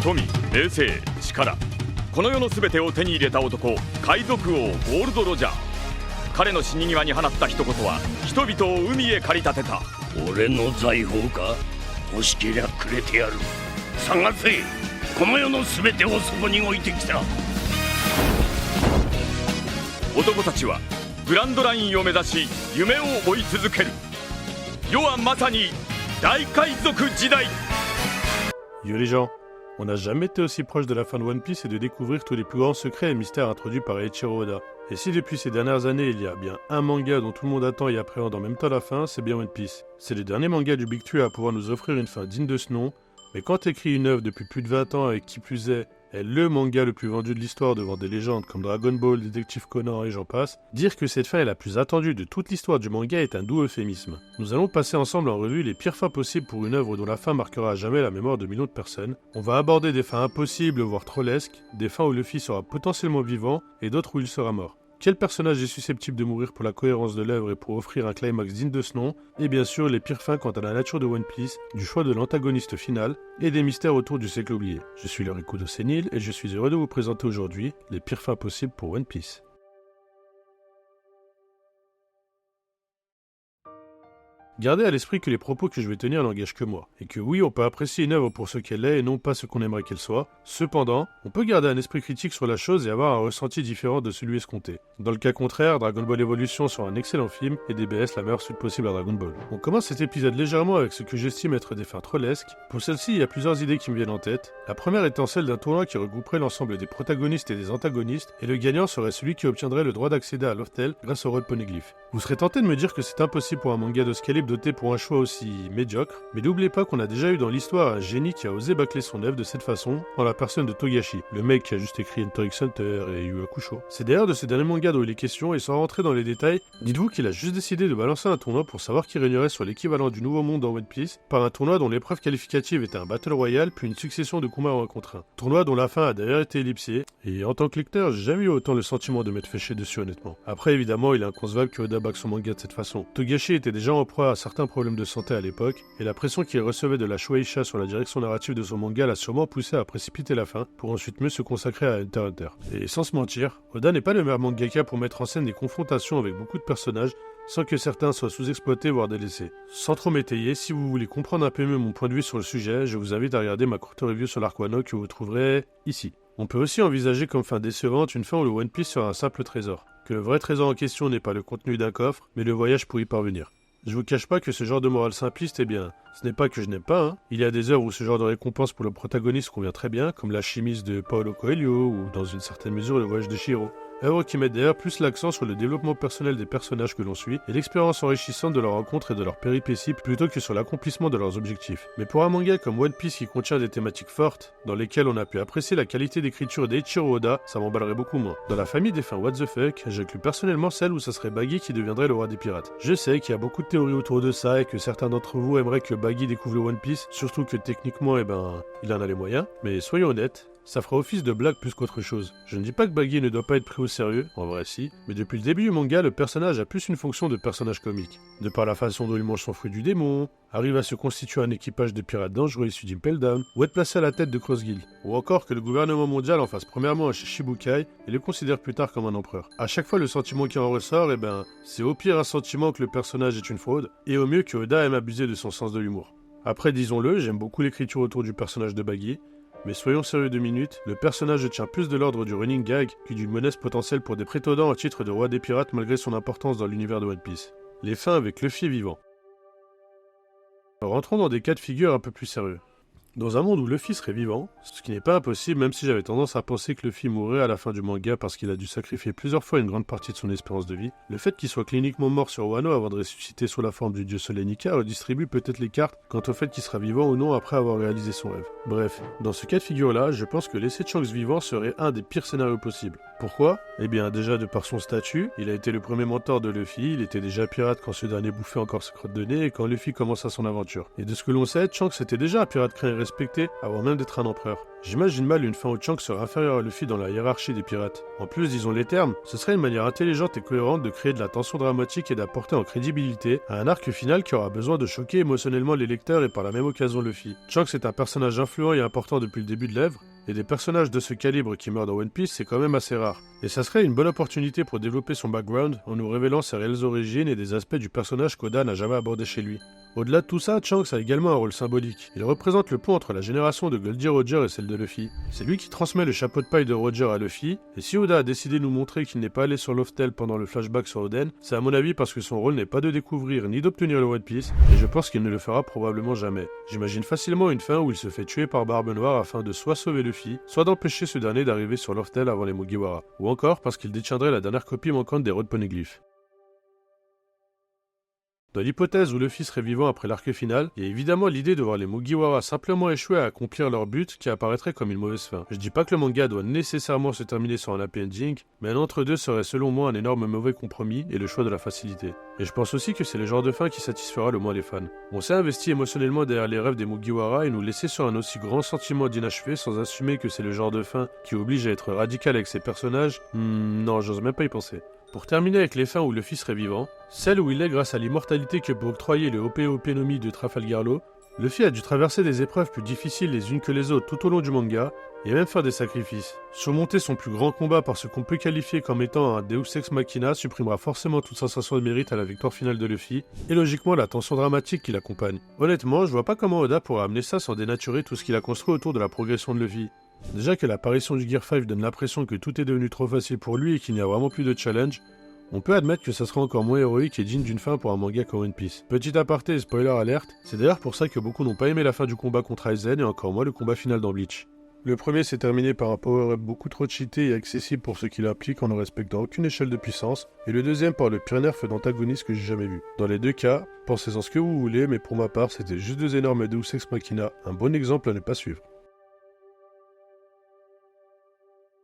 富、名声、力、この世の全てを手に入れた男、海賊王ゴールド・ロジャー。彼の死に際に放った一言は人々を海へ駆り立てた。俺の財宝か？欲しけりゃくれてやる。探せ、この世の全てをそこに置いてきた。男たちはグランドラインを目指し夢を追い続ける。世はまさに大海賊時代。 Yo les gens, on n'a jamais été aussi proche de la fin de One Piece et de découvrir tous les plus grands secrets et mystères introduits par Eiichiro Oda. Et si depuis ces dernières années il y a bien un manga dont tout le monde attend et appréhende en même temps la fin, c'est bien One Piece. C'est le dernier manga du Big Three à pouvoir nous offrir une fin digne de ce nom, mais quand t'écris une œuvre depuis plus de 20 ans et qui plus est le manga le plus vendu de l'histoire devant des légendes comme Dragon Ball, Détective Conan et j'en passe, dire que cette fin est la plus attendue de toute l'histoire du manga est un doux euphémisme. Nous allons passer ensemble en revue les pires fins possibles pour une œuvre dont la fin marquera à jamais la mémoire de millions de personnes. On va aborder des fins impossibles voire trollesques, des fins où Luffy sera potentiellement vivant et d'autres où il sera mort. Quel personnage est susceptible de mourir pour la cohérence de l'œuvre et pour offrir un climax digne de ce nom, et bien sûr les pires fins quant à la nature de One Piece, du choix de l'antagoniste final, et des mystères autour du siècle oublié. Je suis leur Ikudo Sénile et je suis heureux de vous présenter aujourd'hui les pires fins possibles pour One Piece. Gardez à l'esprit que les propos que je vais tenir n'engagent que moi, et que oui, on peut apprécier une œuvre pour ce qu'elle est et non pas ce qu'on aimerait qu'elle soit. Cependant, on peut garder un esprit critique sur la chose et avoir un ressenti différent de celui escompté. Dans le cas contraire, Dragon Ball Evolution sera un excellent film et DBS la meilleure suite possible à Dragon Ball. On commence cet épisode légèrement avec ce que j'estime être des fins trollesques. Pour celle-ci, il y a plusieurs idées qui me viennent en tête. La première étant celle d'un tournoi qui regrouperait l'ensemble des protagonistes et des antagonistes, et le gagnant serait celui qui obtiendrait le droit d'accéder à l'hôtel grâce au Road Poneglyph. Vous serez tenté de me dire que c'est impossible pour un manga de ce calibre doté pour un choix aussi médiocre, mais n'oubliez pas qu'on a déjà eu dans l'histoire un génie qui a osé bâcler son œuvre de cette façon, en la personne de Togashi, le mec qui a juste écrit Hunter x Hunter et Yu Hakusho. C'est d'ailleurs de ce dernier manga dont il est question, et sans rentrer dans les détails, dites-vous qu'il a juste décidé de balancer un tournoi pour savoir qui régnerait sur l'équivalent du nouveau monde dans One Piece, par un tournoi dont l'épreuve qualificative était un Battle Royale, puis une succession de combats en 1 contre 1. Tournoi dont la fin a d'ailleurs été ellipsée, et en tant que lecteur, j'ai jamais eu autant le sentiment de m'être fait chier dessus honnêtement. Après évidemment, il est inconcevable que Oda back son manga de cette façon. Togashi était déjà en proie à certains problèmes de santé à l'époque, et la pression qu'il recevait de la Shueisha sur la direction narrative de son manga l'a sûrement poussé à précipiter la fin, pour ensuite mieux se consacrer à Hunter x Hunter. Et sans se mentir, Oda n'est pas le meilleur mangaka pour mettre en scène des confrontations avec beaucoup de personnages, sans que certains soient sous-exploités voire délaissés. Sans trop m'étayer, si vous voulez comprendre un peu mieux mon point de vue sur le sujet, je vous invite à regarder ma courte review sur l'arc Wano que vous trouverez ici. On peut aussi envisager comme fin décevante une fin où le One Piece sera un simple trésor, que le vrai trésor en question n'est pas le contenu d'un coffre, mais le voyage pour y parvenir. Je vous cache pas que ce genre de morale simpliste, eh bien, ce n'est pas que je n'aime pas, hein. Il y a des œuvres où ce genre de récompense pour le protagoniste convient très bien, comme La Chimiste de Paulo Coelho, ou dans une certaine mesure Le Voyage de Chihiro. Œuvres qui mettent d'ailleurs plus l'accent sur le développement personnel des personnages que l'on suit, et l'expérience enrichissante de leurs rencontres et de leurs péripéties, plutôt que sur l'accomplissement de leurs objectifs. Mais pour un manga comme One Piece qui contient des thématiques fortes, dans lesquelles on a pu apprécier la qualité d'écriture d'Eiichiro Oda, ça m'emballerait beaucoup moins. Dans la famille des fins what the fuck, j'inclus personnellement celle où ça serait Baggy qui deviendrait le roi des pirates. Je sais qu'il y a beaucoup de théories autour de ça, et que certains d'entre vous aimeraient que Baggy découvre le One Piece, surtout que techniquement, il en a les moyens, mais soyons honnêtes, ça fera office de blague plus qu'autre chose. Je ne dis pas que Baggy ne doit pas être pris au sérieux, en vrai si, mais depuis le début du manga, le personnage a plus une fonction de personnage comique. De par la façon dont il mange son fruit du démon, arrive à se constituer un équipage de pirates dangereux issus d'Impel Down, ou être placé à la tête de Cross Guild, ou encore que le gouvernement mondial en fasse premièrement un Shichibukai et le considère plus tard comme un empereur. À chaque fois le sentiment qui en ressort, c'est au pire un sentiment que le personnage est une fraude, et au mieux que Oda aime abuser de son sens de l'humour. Après disons-le, j'aime beaucoup l'écriture autour du personnage de Baggy, mais soyons sérieux 2 minutes, le personnage tient plus de l'ordre du running gag que d'une menace potentielle pour des prétendants au titre de roi des pirates malgré son importance dans l'univers de One Piece. Les fins avec Luffy vivant. Rentrons dans des cas de figure un peu plus sérieux. Dans un monde où Luffy serait vivant, ce qui n'est pas impossible même si j'avais tendance à penser que Luffy mourrait à la fin du manga parce qu'il a dû sacrifier plusieurs fois une grande partie de son espérance de vie, le fait qu'il soit cliniquement mort sur Wano avant de ressusciter sous la forme du dieu soleil Nika redistribue peut-être les cartes quant au fait qu'il sera vivant ou non après avoir réalisé son rêve. Bref, dans ce cas de figure-là, je pense que laisser Shanks vivant serait un des pires scénarios possibles. Pourquoi ? Eh bien déjà de par son statut, il a été le premier mentor de Luffy, il était déjà pirate quand ce dernier bouffait encore ses crottes de nez et quand Luffy commença son aventure. Et de ce que l'on sait, Shanks était déjà un pirate craint et respecter avant même d'être un empereur. J'imagine mal une fin où Shanks serait inférieur à Luffy dans la hiérarchie des pirates. En plus, disons les termes, ce serait une manière intelligente et cohérente de créer de la tension dramatique et d'apporter en crédibilité à un arc final qui aura besoin de choquer émotionnellement les lecteurs et par la même occasion Luffy. Shanks est un personnage influent et important depuis le début de l'œuvre, et des personnages de ce calibre qui meurent dans One Piece, c'est quand même assez rare. Et ça serait une bonne opportunité pour développer son background en nous révélant ses réelles origines et des aspects du personnage qu'Oda n'a jamais abordé chez lui. Au-delà de tout ça, Shanks a également un rôle symbolique. Il représente le pont entre la génération de Goldie Roger et celle de Luffy. C'est lui qui transmet le chapeau de paille de Roger à Luffy, et si Oda a décidé de nous montrer qu'il n'est pas allé sur Loftel pendant le flashback sur Oden, c'est à mon avis parce que son rôle n'est pas de découvrir ni d'obtenir le One Piece, et je pense qu'il ne le fera probablement jamais. J'imagine facilement une fin où il se fait tuer par Barbe Noire afin de soit sauver Luffy, soit d'empêcher ce dernier d'arriver sur Loftel avant les Mugiwara, ou encore parce qu'il détiendrait la dernière copie manquante des Road Poneglyphs. Dans l'hypothèse où Luffy serait vivant après l'arc final, il y a évidemment l'idée de voir les Mugiwara simplement échouer à accomplir leur but qui apparaîtrait comme une mauvaise fin. Je dis pas que le manga doit nécessairement se terminer sur un happy ending, mais un entre-deux serait selon moi un énorme mauvais compromis et le choix de la facilité. Et je pense aussi que c'est le genre de fin qui satisfera le moins les fans. On s'est investi émotionnellement derrière les rêves des Mugiwara et nous laisser sur un aussi grand sentiment d'inachevé sans assumer que c'est le genre de fin qui oblige à être radical avec ses personnages, non, j'ose même pas y penser. Pour terminer avec les fins où Luffy serait vivant, celle où il est grâce à l'immortalité que peut octroyer le Ope-Ope-no-Mi de Trafalgar Law, Luffy a dû traverser des épreuves plus difficiles les unes que les autres tout au long du manga, et même faire des sacrifices. Surmonter son plus grand combat par ce qu'on peut qualifier comme étant un Deus Ex Machina supprimera forcément toute sensation de mérite à la victoire finale de Luffy, et logiquement la tension dramatique qui l'accompagne. Honnêtement, je vois pas comment Oda pourrait amener ça sans dénaturer tout ce qu'il a construit autour de la progression de Luffy. Déjà que l'apparition du Gear 5 donne l'impression que tout est devenu trop facile pour lui et qu'il n'y a vraiment plus de challenge, on peut admettre que ça sera encore moins héroïque et digne d'une fin pour un manga comme One Piece. Petit aparté et spoiler alerte, c'est d'ailleurs pour ça que beaucoup n'ont pas aimé la fin du combat contre Aizen et encore moins le combat final dans Bleach. Le premier s'est terminé par un power-up beaucoup trop cheaté et accessible pour ce qu'il implique en ne respectant aucune échelle de puissance, et le deuxième par le pire nerf d'antagoniste que j'ai jamais vu. Dans les deux cas, pensez-en ce que vous voulez, mais pour ma part c'était juste deux énormes Deus Ex Machina, un bon exemple à ne pas suivre.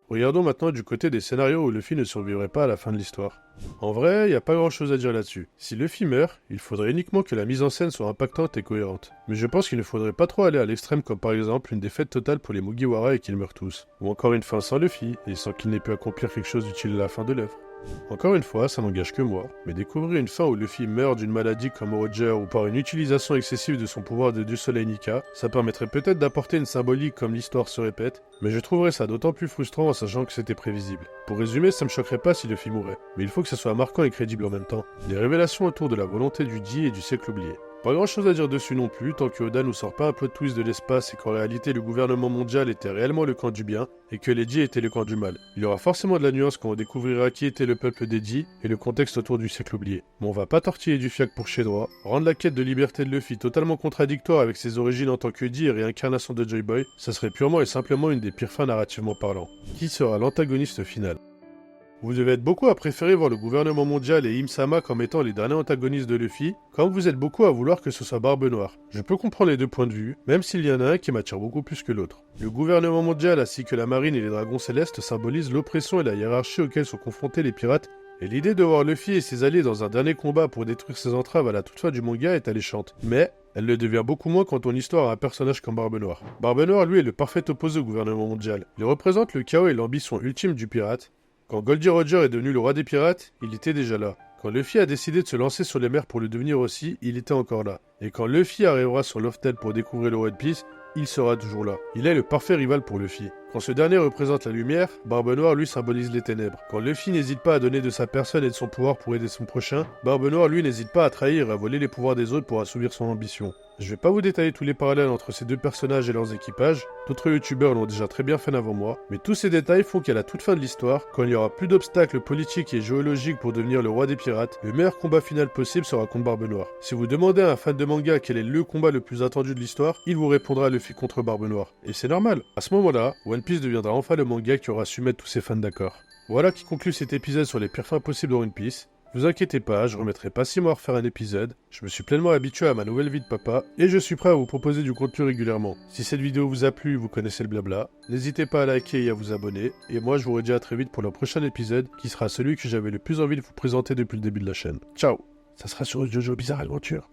Regardons maintenant du côté des scénarios où Luffy ne survivrait pas à la fin de l'histoire. En vrai, y a pas grand chose à dire là-dessus. Si Luffy meurt, il faudrait uniquement que la mise en scène soit impactante et cohérente. Mais je pense qu'il ne faudrait pas trop aller à l'extrême comme par exemple une défaite totale pour les Mugiwara et qu'ils meurent tous. Ou encore une fin sans Luffy, et sans qu'il n'ait pu accomplir quelque chose d'utile à la fin de l'œuvre. Encore une fois, ça n'engage que moi, mais découvrir une fin où Luffy meurt d'une maladie comme Roger ou par une utilisation excessive de son pouvoir de Dieu Soleil Nika, ça permettrait peut-être d'apporter une symbolique comme l'histoire se répète, mais je trouverais ça d'autant plus frustrant en sachant que c'était prévisible. Pour résumer, ça me choquerait pas si Luffy mourait, mais il faut que ça soit marquant et crédible en même temps. Les révélations autour de la volonté du Di et du siècle oublié. Pas grand chose à dire dessus non plus, tant que Oda nous sort pas un plot twist de l'espace et qu'en réalité le gouvernement mondial était réellement le camp du bien, et que les Di étaient le camp du mal. Il y aura forcément de la nuance quand on découvrira qui était le peuple des Di et le contexte autour du siècle oublié. Mais on va pas tortiller du fiac pour chez droit, rendre la quête de liberté de Luffy totalement contradictoire avec ses origines en tant que Di et réincarnation de Joy Boy, ça serait purement et simplement une des pires fins narrativement parlant. Qui sera l'antagoniste final ? Vous devez être beaucoup à préférer voir le gouvernement mondial et Im-sama comme étant les derniers antagonistes de Luffy, comme vous êtes beaucoup à vouloir que ce soit Barbe Noire. Je peux comprendre les deux points de vue, même s'il y en a un qui m'attire beaucoup plus que l'autre. Le gouvernement mondial ainsi que la marine et les dragons célestes symbolisent l'oppression et la hiérarchie auxquelles sont confrontés les pirates, et l'idée de voir Luffy et ses alliés dans un dernier combat pour détruire ses entraves à la toute fin du manga est alléchante. Mais elle le devient beaucoup moins quand ton histoire a un personnage comme Barbe Noire. Barbe Noire, lui, est le parfait opposé au gouvernement mondial. Il représente le chaos et l'ambition ultime du pirate. Quand Goldie Roger est devenu le roi des pirates, il était déjà là. Quand Luffy a décidé de se lancer sur les mers pour le devenir aussi, il était encore là. Et quand Luffy arrivera sur Loftel pour découvrir le One Piece, il sera toujours là. Il est le parfait rival pour Luffy. Quand ce dernier représente la lumière, Barbe Noire lui symbolise les ténèbres. Quand Luffy n'hésite pas à donner de sa personne et de son pouvoir pour aider son prochain, Barbe Noire lui n'hésite pas à trahir et à voler les pouvoirs des autres pour assouvir son ambition. Je vais pas vous détailler tous les parallèles entre ces deux personnages et leurs équipages, d'autres youtubeurs l'ont déjà très bien fait avant moi, mais tous ces détails font qu'à la toute fin de l'histoire, quand il n'y aura plus d'obstacles politiques et géologiques pour devenir le roi des pirates, le meilleur combat final possible sera contre Barbe Noire. Si vous demandez à un fan de manga quel est le combat le plus attendu de l'histoire, il vous répondra Luffy contre Barbe Noire. Et c'est normal, à ce moment-là, One Piece deviendra enfin le manga qui aura su mettre tous ses fans d'accord. Voilà qui conclut cet épisode sur les pires fins possibles de One Piece. Vous inquiétez pas, je remettrai pas 6 mois à refaire un épisode, je me suis pleinement habitué à ma nouvelle vie de papa, et je suis prêt à vous proposer du contenu régulièrement. Si cette vidéo vous a plu, vous connaissez le blabla, n'hésitez pas à liker et à vous abonner, et moi je vous redis à très vite pour le prochain épisode, qui sera celui que j'avais le plus envie de vous présenter depuis le début de la chaîne. Ciao. Ça sera sur JoJo Bizarre Adventure.